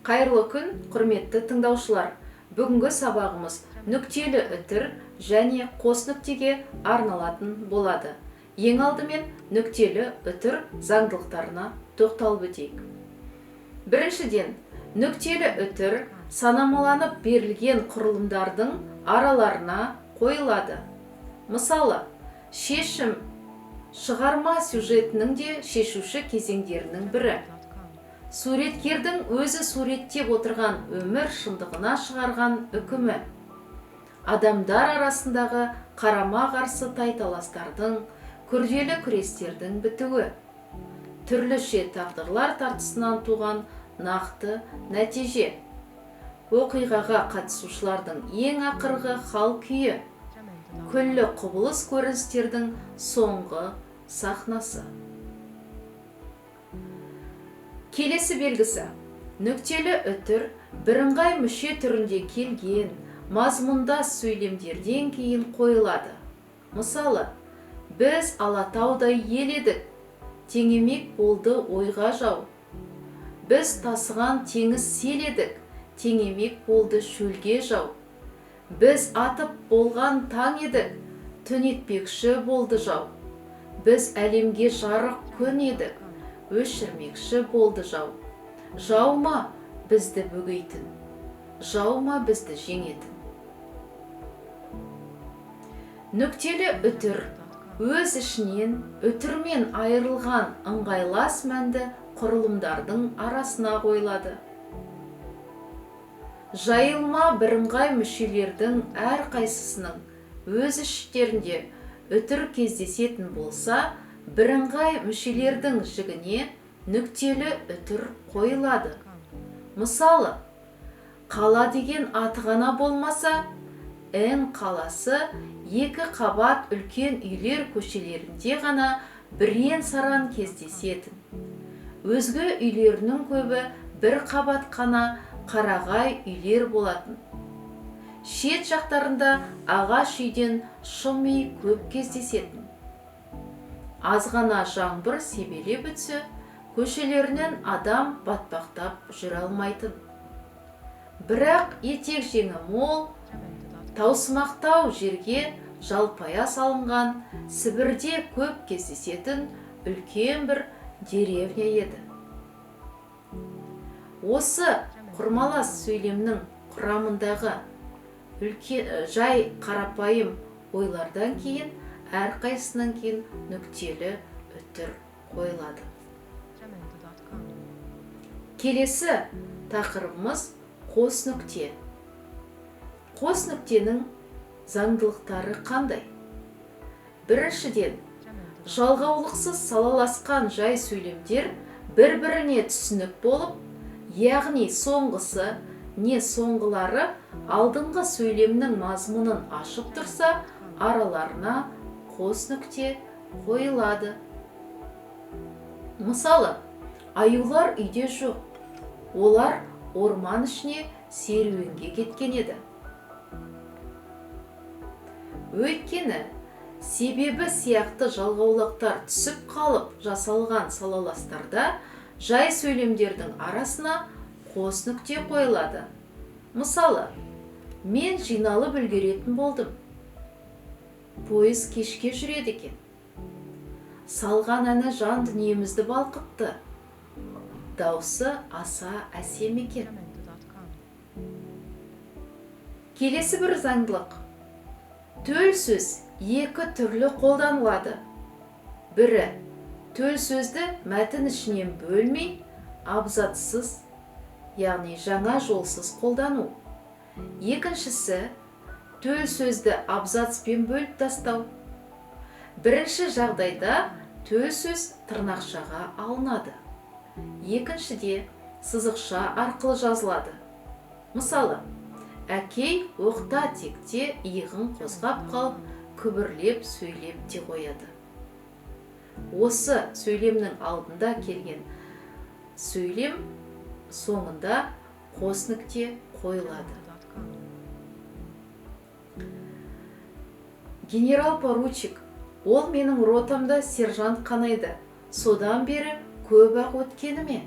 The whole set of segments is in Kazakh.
Қайырлы күн, құрметті тыңдаушылар. Бүгінгі сабағымыз нүктелі үтір және қос нүктеге арналатын болады. Ең алдымен нүктелі үтір заңдылықтарына тоқталып өтейік. Біріншіден, нүктелі үтір санамаланып берілген құрылымдардың араларына қойылады. Мысалы, шешім шығарма сюжетінің де шешуші кезеңдерінің бірі. Суреткердің өзі суреттеп отырған өмір шындығына шығарған үкімі. Адамдар арасындағы қарама-қарсы тайталастардың, күрделі күрестердің бітуі. Түрліше тағдырлар тартысынан туған нақты нәтиже. Оқиғаға қатысушылардың ең ақырғы хал күйі. Күллі құбылыс көріністердің соңғы сахнасы. Келесі белгісі. Нүктелі үтір бірыңғай мүше түрінде келген, мазмұндас сөйлемдерден кейін қойылады. Мысалы, біз Алатаудай ел едік, теңемек болды ойға жау. Біз тасыған теңіз сел едік, теңемек болды шөлге жау. Біз атып болған таң едік, түнетпекші болды жау. Біз әлемге жарық күн едік, өшірмекші болды жау. Жаума бізді бөгейтін, жаума бізді жеңетін. Нүктелі үтір өз ішінен үтірмен айырылған ыңғайлас мәнді құрылымдардың арасына қойылады. Жайылма бірыңғай мүшелердің әрқайсысының өз іштерінде үтір кездесетін болса, бірыңғай мүшелердің жігіне нүктелі үтір қойылады. Мысалы, қала деген аты ғана болмаса, Н қаласы екі қабат үлкен үйлер көшелерінде ғана бірен-саран кездесетін. Өзге үйлерінің көбі бір қабат қана қарағай үйлер болатын. Шет жақтарында ағаш үйден шым үй көп кездесетін. Аз ғана жаңбыр себелеп өтсе, көшелерінен адам батпақтап жүре алмайтын. Бірақ етек жеңі мол, таусымақтау жерге жалпая салынған Сібірде көп кездесетін үлкен бір деревня еді. Осы құрмалас сөйлемнің құрамындағы жай қарапайым ойлардан кейін әрқайсынан кейін нүктелі үтір қойылады. Келесі тақырыбымыз қос нүкте. Қос нүктенің заңдылықтары қандай? Біріншіден, жалғаулықсыз салаласқан жай сөйлемдер бір-біріне түсінік болып, яғни соңғысы не соңғылары алдыңғы сөйлемнің мазмұнын ашып тұрса, араларына қос нүкте қойылады. Мысалы, аюлар үйде жоқ, олар орман ішіне серуенге кеткен еді. Өйткені, себебі сияқты жалғаулықтар түсіп қалып жасалған салаластарда жай сөйлемдердің арасына қос нүкте қойылады. Мысалы, мен жиналып үлгеретін болдым. Пойыз кешке жүреді екен. Салған әні жан дүниемізді балқытты. Даусы аса әсем екен. Келесі бір заңдылық. Төл сөз екі түрлі қолданылады. Бірі, төл сөзді мәтін ішінен бөлмей, абзацсыз, яғни жаңа жолсыз қолдану. Екіншісі, төл сөзді абзацпен бөліп тастау. Бірінші жағдайда төл сөз тырнақшаға алынады. Екіншіде сызықша арқылы жазылады. Мысалы, әкей оқта-текте иығын қозғап қалып, күбірлеп сөйлеп те қояды. Осы сөйлемнің алдында келген сөйлем соңында қос нүкте қойылады. Генерал-поручик Ол менің ротамда сержант қанайды. Содан бері көп ақ өткені ме?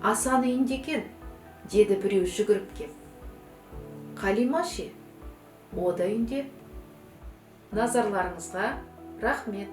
Асан үйінде екен, деді біреу жүгіріп кеп. Қалима ше? О да үйінде. Назарларыңызға рахмет.